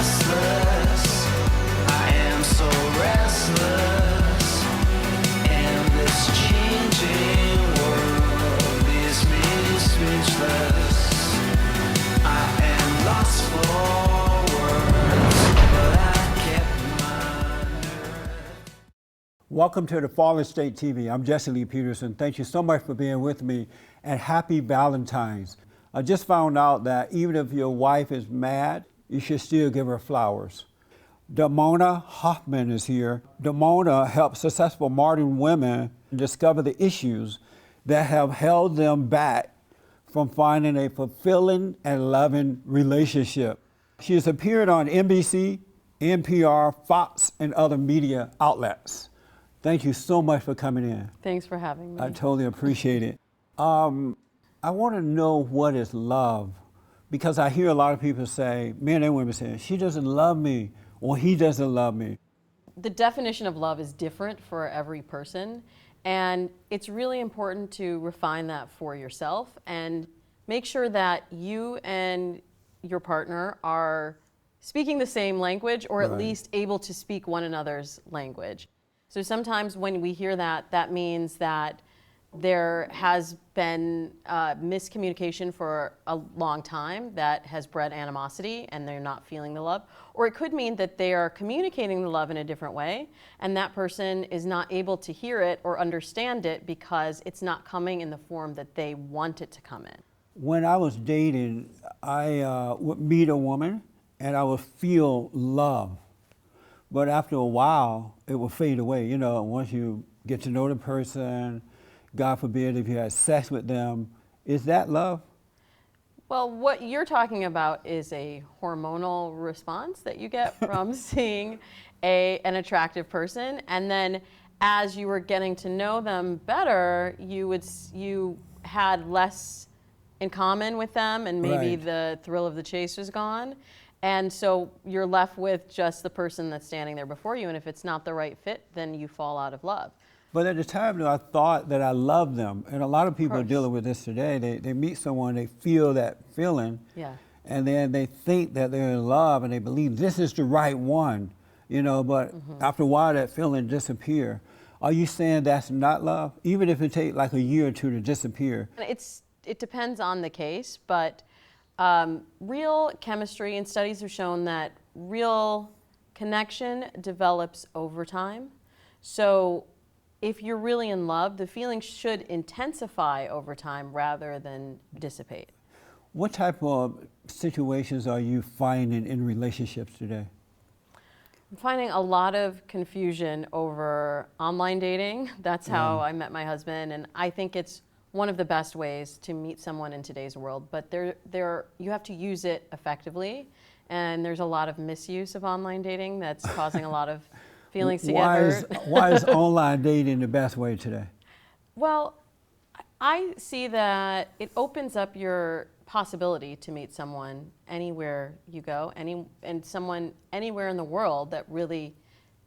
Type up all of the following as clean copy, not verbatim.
restless. I am so restless. And this changing world leaves me speechless. I am lost for words, but I kept my nerve. Welcome to the Fallen State TV. I'm Jesse Lee Peterson. Thank you so much for being with me, and happy Valentine's. I just found out that even if your wife is mad, you should still give her flowers. Damona Hoffman is here. Damona helps successful modern women discover the issues that have held them back from finding a fulfilling and loving relationship. She has appeared on NBC, NPR, Fox, and other media outlets. Thank you so much for coming in. Thanks for having me. I totally appreciate it. I want to know what is love, because I hear a lot of people say, men and women say, she doesn't love me, or he doesn't love me. The definition of love is different for every person, and it's really important to refine that for yourself and make sure that you and your partner are speaking the same language, or at Right. least able to speak one another's language. So sometimes when we hear that, that means that there has been miscommunication for a long time that has bred animosity and they're not feeling the love. Or it could mean that they are communicating the love in a different way and that person is not able to hear it or understand it because it's not coming in the form that they want it to come in. When I was dating, I would meet a woman and I would feel love. But after a while, it will fade away. You know, once you get to know the person, God forbid if you had sex with them, is that love? Well, what you're talking about is a hormonal response that you get from seeing an attractive person, and then as you were getting to know them better, you had less in common with them, and maybe Right. the thrill of the chase was gone. And so you're left with just the person that's standing there before you, and if it's not the right fit, then you fall out of love. But at the time, though, I thought that I loved them. And a lot of people are course. dealing with this today. They meet someone, they feel that feeling, Yeah. and then they think that they're in love and they believe this is the right one, you know, but after a while that feeling disappears. Are you saying that's not love? Even if it takes like a year or two to disappear? It depends on the case, but real chemistry and studies have shown that real connection develops over time. So if you're really in love, the feeling should intensify over time rather than dissipate. What type of situations are you finding in relationships today? I'm finding a lot of confusion over online dating. That's how I met my husband, and I think it's one of the best ways to meet someone in today's world. But you have to use it effectively, and there's a lot of misuse of online dating that's causing a lot of feelings to get hurt. Why is online dating the best way today? Well, I see that it opens up your possibility to meet someone anywhere you go, and someone anywhere in the world that really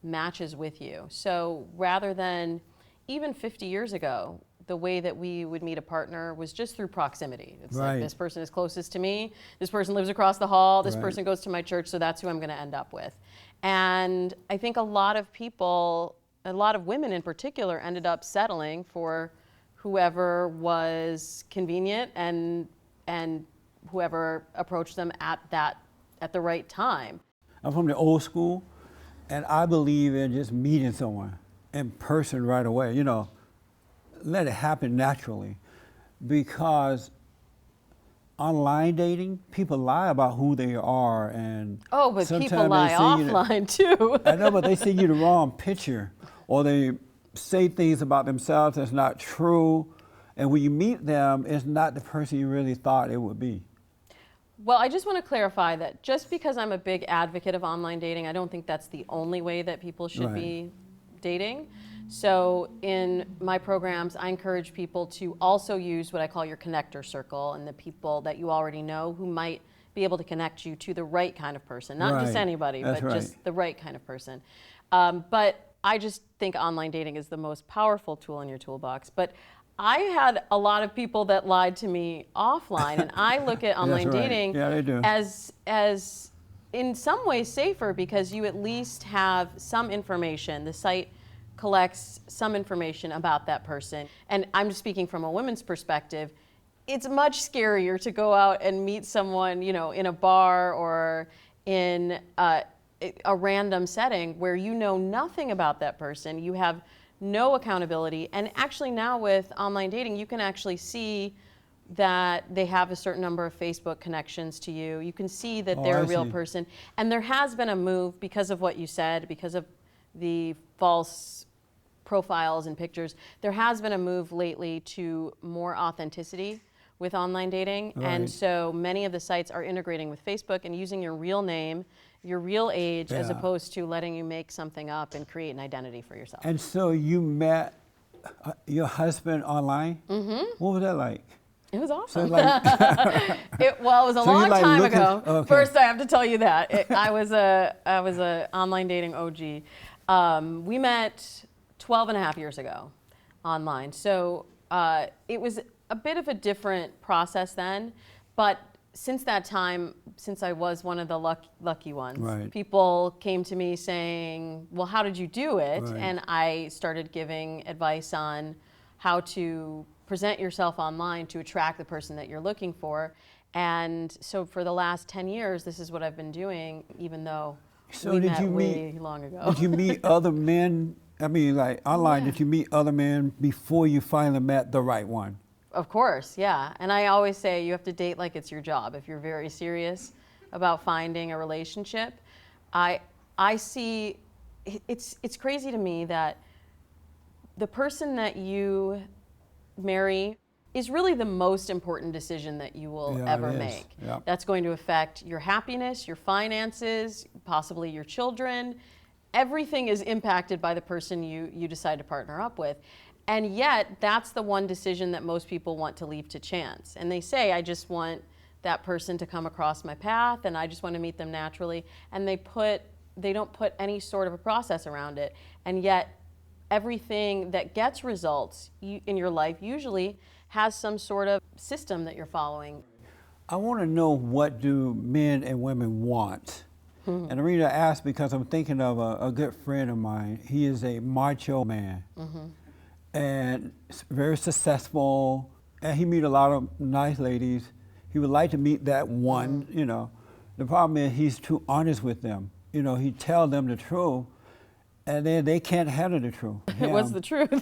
matches with you. So rather than even 50 years ago, the way that we would meet a partner was just through proximity. It's Right. like, this person is closest to me, this person lives across the hall, this Right. person goes to my church, so that's who I'm going to end up with. And I think a lot of people, a lot of women in particular, ended up settling for whoever was convenient and whoever approached them at the right time. I'm from the old school, and I believe in just meeting someone in person right away, you know, let it happen naturally. Because online dating, people lie about who they are, and Oh, but people sometimes lie they send you offline too. I know, but they send you the wrong picture, or they say things about themselves that's not true, and when you meet them, it's not the person you really thought it would be. Well, I just want to clarify that just because I'm a big advocate of online dating, I don't think that's the only way that people should Right. be dating. So in my programs, I encourage people to also use what I call your connector circle, and the people that you already know who might be able to connect you to the right kind of person. Not just Right. anybody, That's but right. just the right kind of person. But I just think online dating is the most powerful tool in your toolbox. But I had a lot of people that lied to me offline, and I look at online That's right. dating Yeah, they do. as in some ways safer because you at least have some information. The site collects some information about that person. And I'm just speaking from a woman's perspective. It's much scarier to go out and meet someone, you know, in a bar or in a random setting where you know nothing about that person. You have no accountability. And actually now with online dating, you can actually see that they have a certain number of Facebook connections to you. You can see that they're a real person. And there has been a move because of what you said, because of the false profiles and pictures. There has been a move lately to more authenticity with online dating. Right. And so many of the sites are integrating with Facebook and using your real name, your real age, as opposed to letting you make something up and create an identity for yourself. And so you met your husband online? Mm-hmm. What was that like? It was awesome. So like, it was a so long like time looking, ago. okay. First, I have to tell you that I was a online dating OG. We met 12 and a half years ago online. So it was a bit of a different process then, but since that time, since I was one of the lucky ones, right. people came to me saying, well, how did you do it? Right. And I started giving advice on how to present yourself online to attract the person that you're looking for. And so for the last 10 years, this is what I've been doing, even though we met way long ago. Did you meet other men? I mean, like online, did you meet other men before you finally met the right one? Of course, yeah. And I always say you have to date like it's your job. If you're very serious about finding a relationship, I see, it's crazy to me that the person that you marry is really the most important decision that you will ever make. Yep. That's going to affect your happiness, your finances, possibly your children. Everything is impacted by the person you decide to partner up with. And yet, that's the one decision that most people want to leave to chance. And they say, I just want that person to come across my path and I just want to meet them naturally. And they don't put any sort of a process around it. And yet, everything that gets results in your life usually has some sort of system that you're following. I want to know, what do men and women want? And the reason I ask, because I'm thinking of a good friend of mine. He is a macho man. And very successful, and he meet a lot of nice ladies. He would like to meet that one, you know. The problem is he's too honest with them. You know, he tell them the truth, and then they can't handle the truth. What's the truth?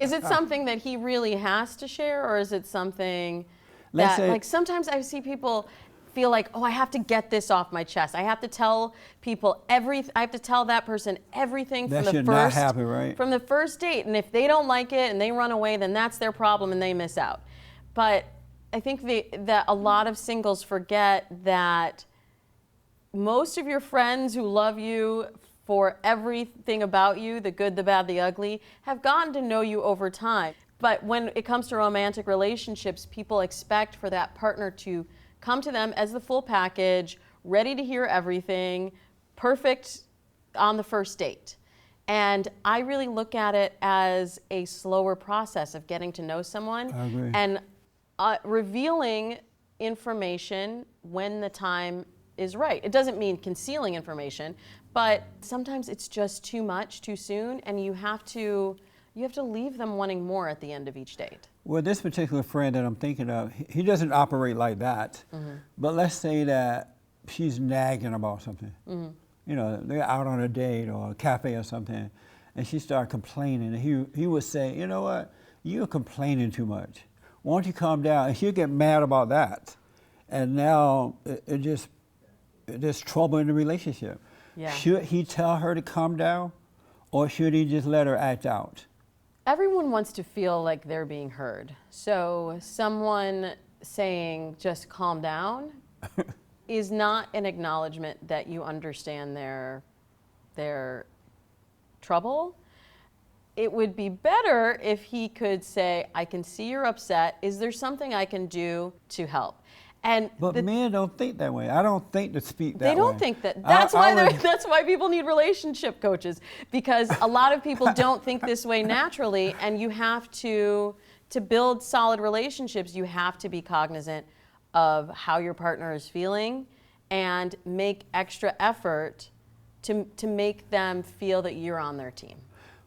Is it something that he really has to share, or is it something that, like, sometimes I see people feel like, oh, I have to get this off my chest. I have to tell people I have to tell that person everything from from the first date. And if they don't like it and they run away, then that's their problem and they miss out. But I think that a lot of singles forget that most of your friends who love you for everything about you, the good, the bad, the ugly, have gotten to know you over time. But when it comes to romantic relationships, people expect for that partner to come to them as the full package, ready to hear everything, perfect on the first date. And I really look at it as a slower process of getting to know someone and revealing information when the time is right. It doesn't mean concealing information, but sometimes it's just too much too soon, and you have to leave them wanting more at the end of each date. Well, this particular friend that I'm thinking of, he doesn't operate like that. But let's say that she's nagging about something. You know, they're out on a date or a cafe or something, and she started complaining. And he would say, you know what, you're complaining too much. Why don't you calm down? And she'll get mad about that. And now there's trouble in the relationship. Yeah. Should he tell her to calm down, or should he just let her act out? Everyone wants to feel like they're being heard. So someone saying, just calm down, is not an acknowledgement that you understand their trouble. It would be better if he could say, I can see you're upset. Is there something I can do to help? But men don't think that way. I don't think to speak that way. They don't think that. That's why people need relationship coaches, because a lot of people don't think this way naturally, and you have to build solid relationships, you have to be cognizant of how your partner is feeling and make extra effort to make them feel that you're on their team.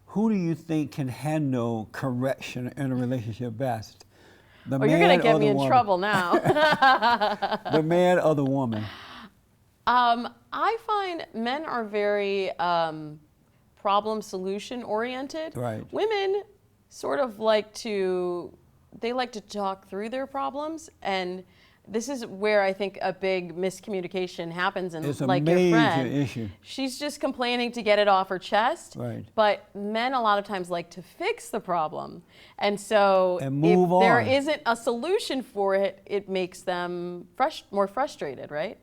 Who do you think can handle correction in a relationship best? The Oh, you're man going to or get me the in woman? trouble now. The man or the woman? I find men are very problem solution oriented. Right. Women sort of like to talk through their problems, and this is where I think a big miscommunication happens. And It's a like major your friend, issue. she's just complaining to get it off her chest. Right. But men a lot of times like to fix the problem, and so And move if there on. isn't a solution for it, it makes them more frustrated, right?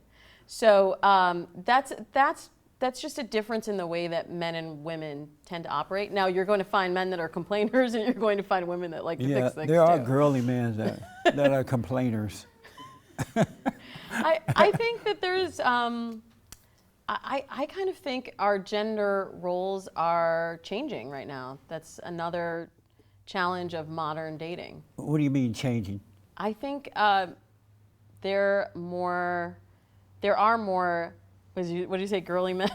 So that's just a difference in the way that men and women tend to operate. Now you're going to find men that are complainers, and you're going to find women that like to Yeah, fix things there are too. girly men that are complainers. I think that there's I kind of think our gender roles are changing right now. That's another challenge of modern dating. What do you mean changing? I think there are more, what do you say, girly men?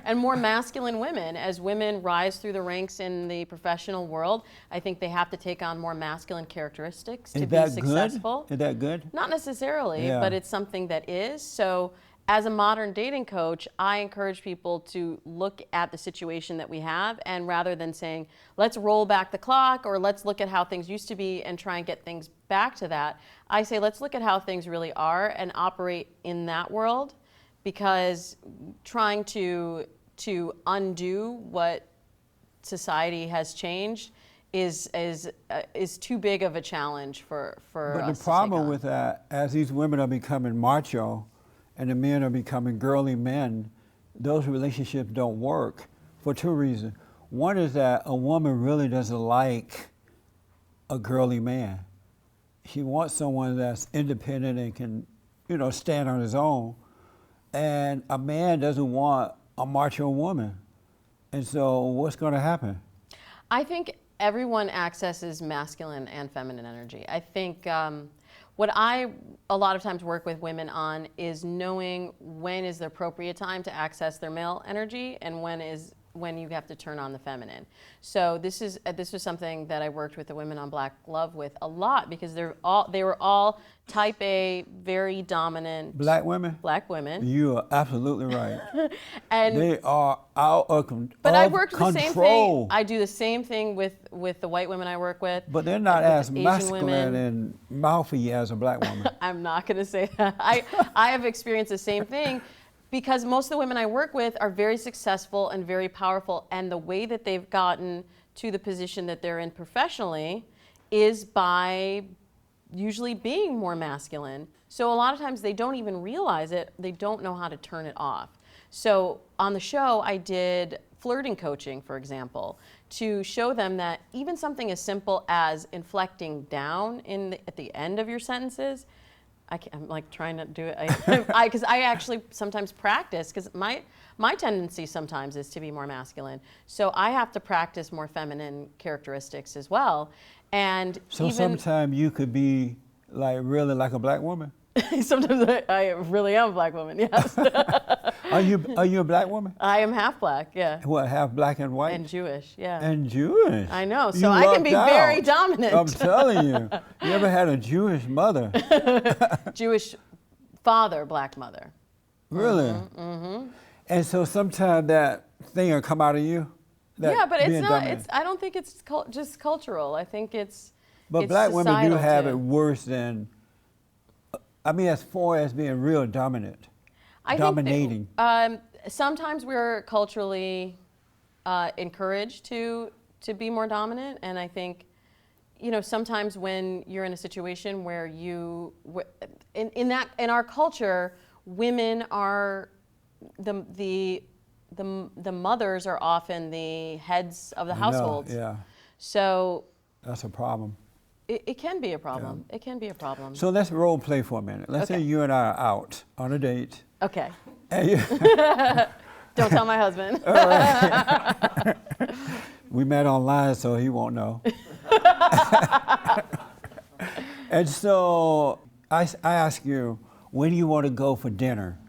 And more masculine women. As women rise through the ranks in the professional world, I think they have to take on more masculine characteristics to be successful. Is that good? Not necessarily, Yeah. but it's something that is. So as a modern dating coach, I encourage people to look at the situation that we have, and rather than saying, let's roll back the clock or let's look at how things used to be and try and get things back to that, I say, let's look at how things really are and operate in that world, because trying to undo what society has changed is too big of a challenge for But us the to take problem on. with that, as these women are becoming macho and the men are becoming girly men, those relationships don't work for two reasons. One is that a woman really doesn't like a girly man. She wants someone that's independent and can, stand on his own. And a man doesn't want a macho woman. And so what's going to happen? I think everyone accesses masculine and feminine energy. I think what I a lot of times work with women on is knowing when is the appropriate time to access their male energy and when you have to turn on the feminine. So this was something that I worked with the women on Black Love with a lot, because they were all type A, very dominant Black women? Black women. You are absolutely right. And They are out of control. but I worked with the same thing. I do the same thing with the white women I work with. But they're not with as Asian masculine women. and mouthy as a black woman. I'm not going to say that. I have experienced the same thing, because most of the women I work with are very successful and very powerful, and the way that they've gotten to the position that they're in professionally is by usually being more masculine. So a lot of times they don't even realize it. They don't know how to turn it off. So on the show, I did flirting coaching, for example, to show them that even something as simple as inflecting down at the end of your sentences, I'm like trying to do it, because I actually sometimes practice, because my tendency sometimes is to be more masculine. So I have to practice more feminine characteristics as well. And So even sometimes you could be really like a black woman. sometimes I really am a black woman, yes. Are you a black woman? I am half black, yeah. What, half black and white? And Jewish, yeah. And Jewish. I know, You so I can be lucked very out. dominant. I'm telling you. You ever had a Jewish mother? Jewish father, black mother. Really? Mm-hmm. And so sometimes that thing will come out of you? Yeah, but it's being not. dominant. I don't think it's just cultural. I think it's. But it's black women do societal, have too. it worse than, as far as being real dominant. I Dominating. think that, sometimes we're culturally encouraged to be more dominant, and I think, sometimes when you're in a situation where in our culture, women are the mothers are often the heads of the I know, households. yeah, So that's a problem. it can be a problem. It can be a problem. So let's role play for a minute. Let's say Okay. you and I are out on a date. Okay. And you, Don't tell my husband. we met online, so he won't know. And so I ask you, when do you want to go for dinner?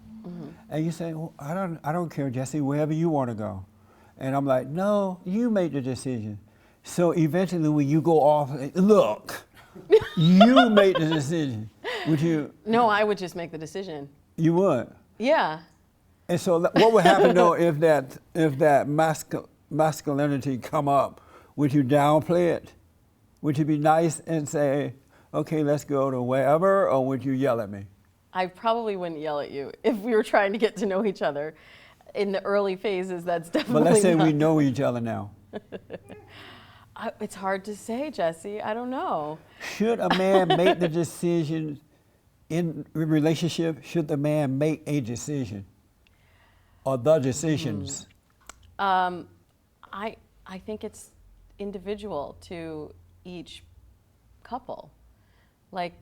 And you say, well, I don't care, Jesse, wherever you want to go. And I'm like, no, you make the decision. So eventually when you go off, look, you make the decision. Would you? No, I would just make the decision. You would? Yeah. And so what would happen though if that masculinity come up? Would you downplay it? Would you be nice and say, okay, let's go to wherever, or would you yell at me? I probably wouldn't yell at you if we were trying to get to know each other. In the early phases, that's definitely But let's say not. we know each other now. It's hard to say, Jesse. I don't know. Should a man make the decision in a relationship? Should the man make a decision? Or the decisions? I think it's individual to each couple. Like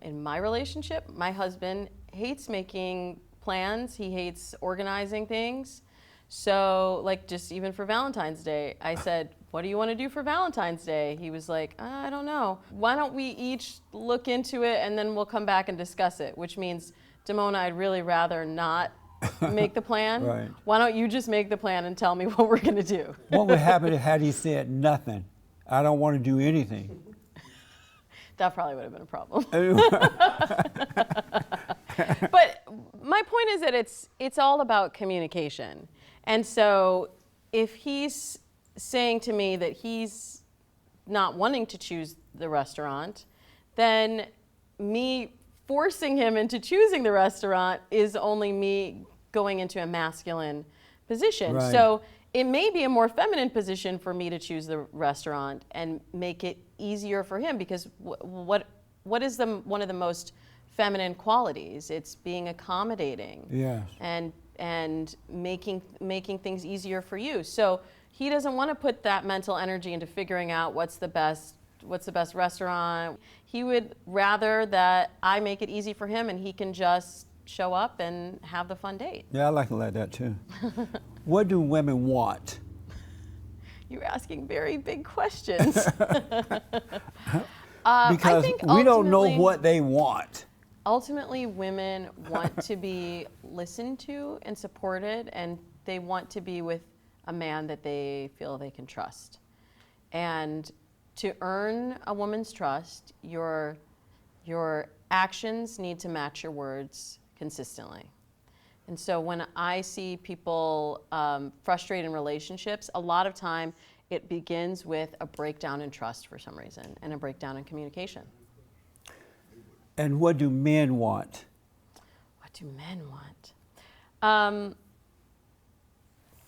in my relationship, my husband hates making plans. He hates organizing things. So like just even for Valentine's Day, I said, what do you want to do for Valentine's Day? He was like, I don't know. Why don't we each look into it and then we'll come back and discuss it, which means, Damona, I'd really rather not make the plan. Right. Why don't you just make the plan and tell me what we're going to do? What would happen had he said nothing? I don't want to do anything. That probably would have been a problem. But my point is that it's all about communication. And so if he's saying to me that he's not wanting to choose the restaurant, then me forcing him into choosing the restaurant is only me going into a masculine position. Right. So it may be a more feminine position for me to choose the restaurant and make it easier for him, because what is one of the most feminine qualities? It's being accommodating. Yes. And making things easier for you. So he doesn't want to put that mental energy into figuring out what's the best restaurant. He would rather that I make it easy for him and he can just show up and have the fun date. Yeah, I like it like that too. What do women want? You're asking very big questions. Because we don't know what they want. Ultimately, women want to be listened to and supported, and they want to be with a man that they feel they can trust. And to earn a woman's trust, your actions need to match your words consistently. And so when I see people frustrated in relationships, a lot of time it begins with a breakdown in trust for some reason and a breakdown in communication. And what do men want? What do men want?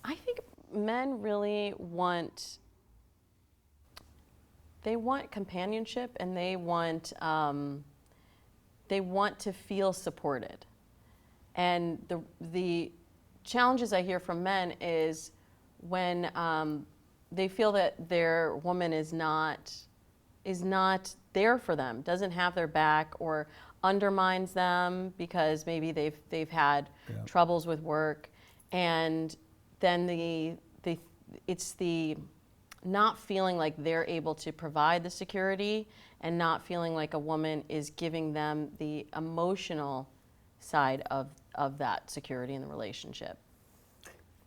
I think men really want companionship, and they want to feel supported. And the challenges I hear from men is when they feel that their woman is not there for them, doesn't have their back, or undermines them because maybe they've had troubles with work, and then it's the not feeling like they're able to provide the security, and not feeling like a woman is giving them the emotional side of that security in the relationship.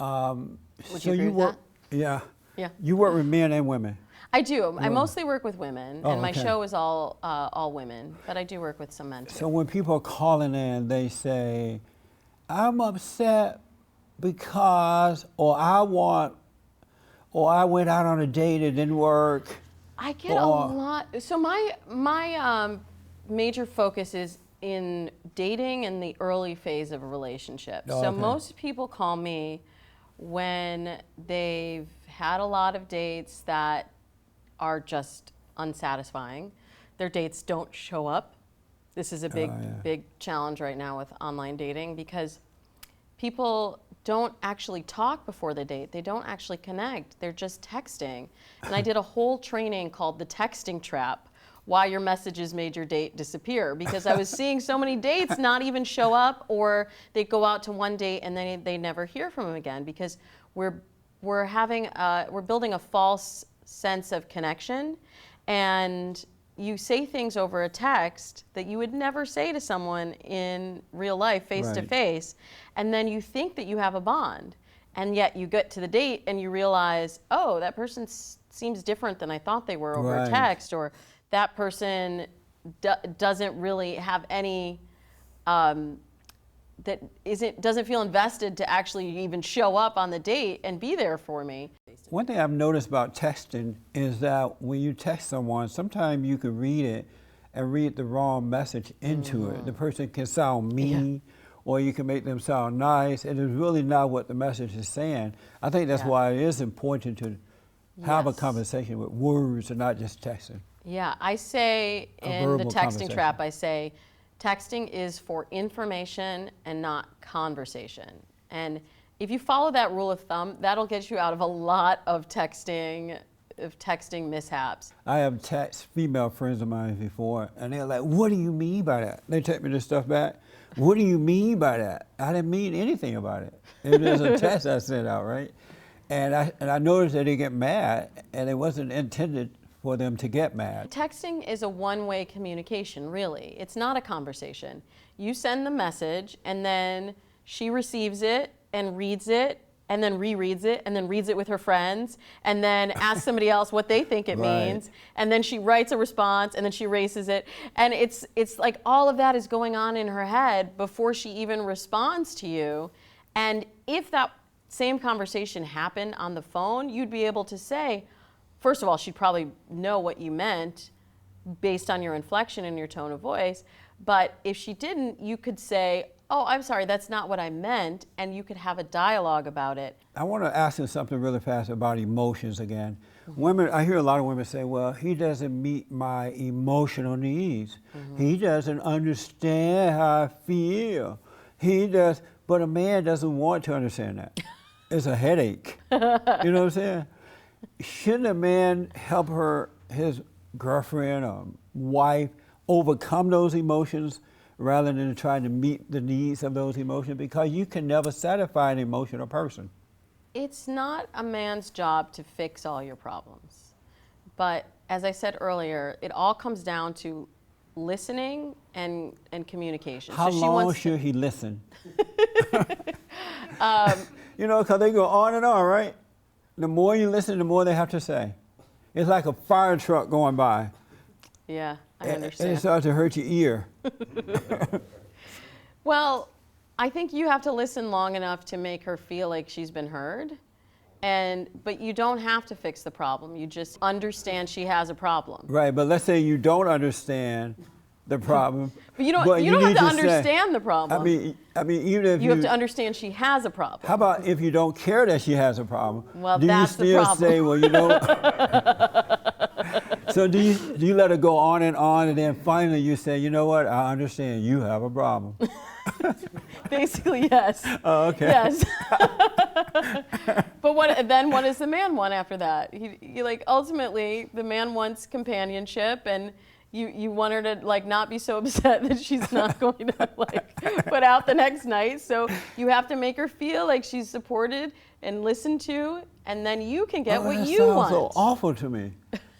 Would you agree with that? Yeah. Yeah. You work with men and women. I do. I mostly work with women, Oh, and my okay. show is all women, but I do work with some men too. So when people are calling in, they say, I'm upset because, or I went out on a date, it didn't work. I get a lot. So my major focus is in dating in the early phase of a relationship. Oh, so okay. most people call me when they've had a lot of dates that are just unsatisfying. Their dates don't show up. This is a big challenge right now with online dating, because people don't actually talk before the date. They don't actually connect. They're just texting. And I did a whole training called The Texting Trap, why your messages made your date disappear, because I was seeing so many dates not even show up, or they go out to one date and then they never hear from them again, because we're building a false sense of connection, and you say things over a text that you would never say to someone in real life, face to face, and then you think that you have a bond, and yet you get to the date and you realize, oh, that person seems different than I thought they were over a text, or that person doesn't really have any, doesn't feel invested to actually even show up on the date and be there for me. One thing I've noticed about texting is that when you text someone, sometimes you can read it and read the wrong message into it. The person can sound mean, or you can make them sound nice, and it's really not what the message is saying. I think that's why it is important to have a conversation with words and not just texting. Yeah, I say in the texting trap, I say, texting is for information and not conversation. And if you follow that rule of thumb, that'll get you out of a lot of texting mishaps. I have texted female friends of mine before, and they're like, what do you mean by that? They text me this stuff back. What do you mean by that? I didn't mean anything about it. It was a text I sent out, right? And I noticed that they get mad, and it wasn't intended for them to get mad. Texting is a one-way communication, really. It's not a conversation. You send the message, and then she receives it and reads it, and then rereads it, and then reads it with her friends, and then asks somebody else what they think it means, and then she writes a response, and then she erases it. And it's like all of that is going on in her head before she even responds to you. And if that same conversation happened on the phone, you'd be able to say, first of all, she'd probably know what you meant based on your inflection and your tone of voice. But if she didn't, you could say, oh, I'm sorry, that's not what I meant, and you could have a dialogue about it. I want to ask you something really fast about emotions again. Women, I hear a lot of women say, well, he doesn't meet my emotional needs. He doesn't understand how I feel. He does, but a man doesn't want to understand that. It's a headache. You know what I'm saying? Shouldn't a man help his girlfriend or wife overcome those emotions rather than trying to meet the needs of those emotions? Because you can never satisfy an emotional person. It's not a man's job to fix all your problems. But as I said earlier, it all comes down to listening and communication. How long should he listen? You know, because they go on and on, right? The more you listen, the more they have to say. It's like a fire truck going by. Yeah, I understand. And it starts to hurt your ear. Well, I think you have to listen long enough to make her feel like she's been heard. But you don't have to fix the problem. You just understand she has a problem. Right, but let's say you don't understand the problem. But you don't have to understand the problem. I mean, even if you have to understand she has a problem. How about if you don't care that she has a problem? Well, do that's you still the problem. say, well, you know? So do you let it go on, and then finally you say, you know what? I understand you have a problem. Basically, yes. Oh, okay. Yes. But what does the man want after that? He like ultimately the man wants companionship, and you want her to like not be so upset that she's not going to like put out the next night. So you have to make her feel like she's supported and listened to, and then you can get what you want. That sounds so awful to me.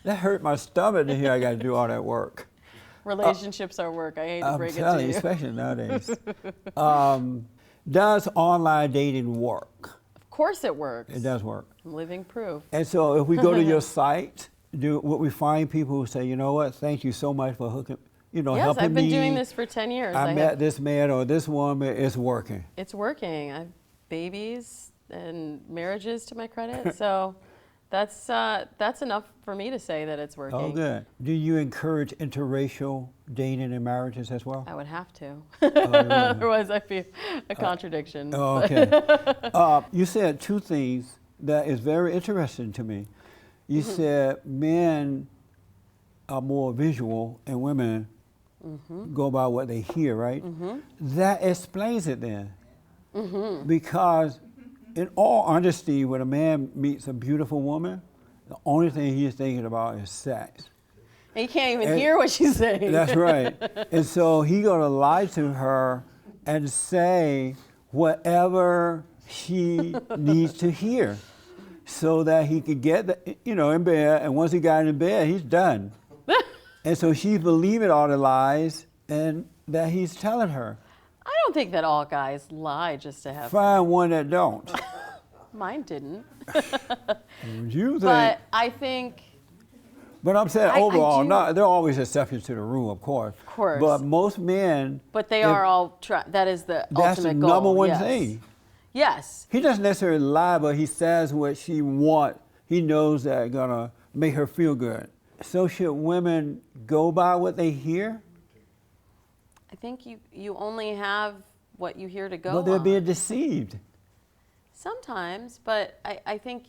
That hurt my stomach to hear I got to do all that work. Relationships are work. I hate to break it to you. Especially nowadays. Does online dating work? Of course it works. It does work. I'm living proof. And so if we go to your site, would we find people who say, you know what, thank you so much for hooking, helping me. Yes, I've been doing this for 10 years. I met this man or this woman, it's working. It's working. I have babies and marriages to my credit, so that's enough for me to say that it's working. Oh, good. Do you encourage interracial dating and marriages as well? I would have to. Oh, really? Otherwise, I feel a contradiction. Okay. You said two things that is very interesting to me. You said men are more visual and women go by what they hear, right? That explains it then. Because in all honesty, when a man meets a beautiful woman, the only thing he's thinking about is sex. And you can't even hear what she's saying. That's right. And so he's gonna lie to her and say whatever she needs to hear so that he could get in bed, and once he got in bed, he's done. And so she's believing all the lies and that he's telling her. I don't think that all guys lie just to have. Find one that don't. Mine didn't. You think? But I think. But I'm saying I overall, do- there are always exceptions to the rule, of course. Of course. But most men. But they if- are all. That is the That's the ultimate goal. number one yes. thing. Yes. He doesn't necessarily lie, but he says what she wants. He knows that gonna make her feel good. So should women go by what they hear? I think you only have what you hear to go But they're on. being deceived. Sometimes, but I think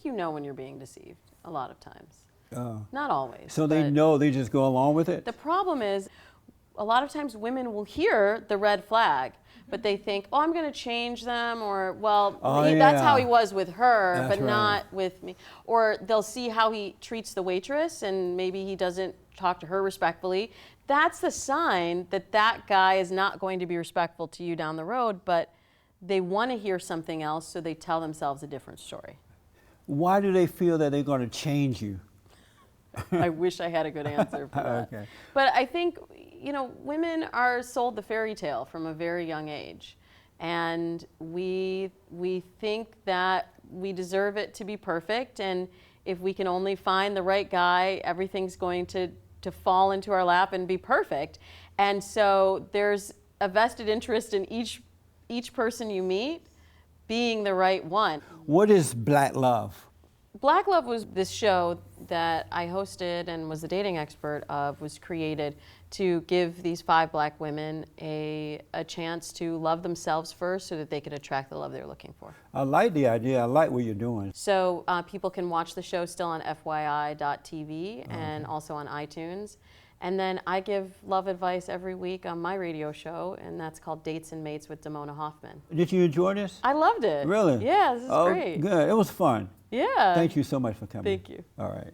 you know when you're being deceived a lot of times. Not always. So they but know, they just go along with it? The problem is, a lot of times women will hear the red flag, but they think, oh, I'm going to change them, or, well, Oh, that's how yeah. he was with her, That's but right. not with me. Or they'll see how he treats the waitress, and maybe he doesn't talk to her respectfully. That's the sign that that guy is not going to be respectful to you down the road, but they want to hear something else, so they tell themselves a different story. Why do they feel that they're going to change you? I wish I had a good answer for that. Okay. But I think, women are sold the fairy tale from a very young age. And we think that we deserve it to be perfect. And if we can only find the right guy, everything's going to fall into our lap and be perfect. And so there's a vested interest in each person you meet being the right one. What is black love? Black Love was this show that I hosted and was the dating expert of, was created to give these 5 black women a chance to love themselves first so that they could attract the love they're looking for. I like the idea. I like what you're doing. So people can watch the show still on FYI.tv and also on iTunes. And then I give love advice every week on my radio show, and that's called Dates and Mates with Damona Hoffman. Did you enjoy this? I loved it. Really? Yeah, this is great. Good. It was fun. Yeah. Thank you so much for coming. Thank you. All right.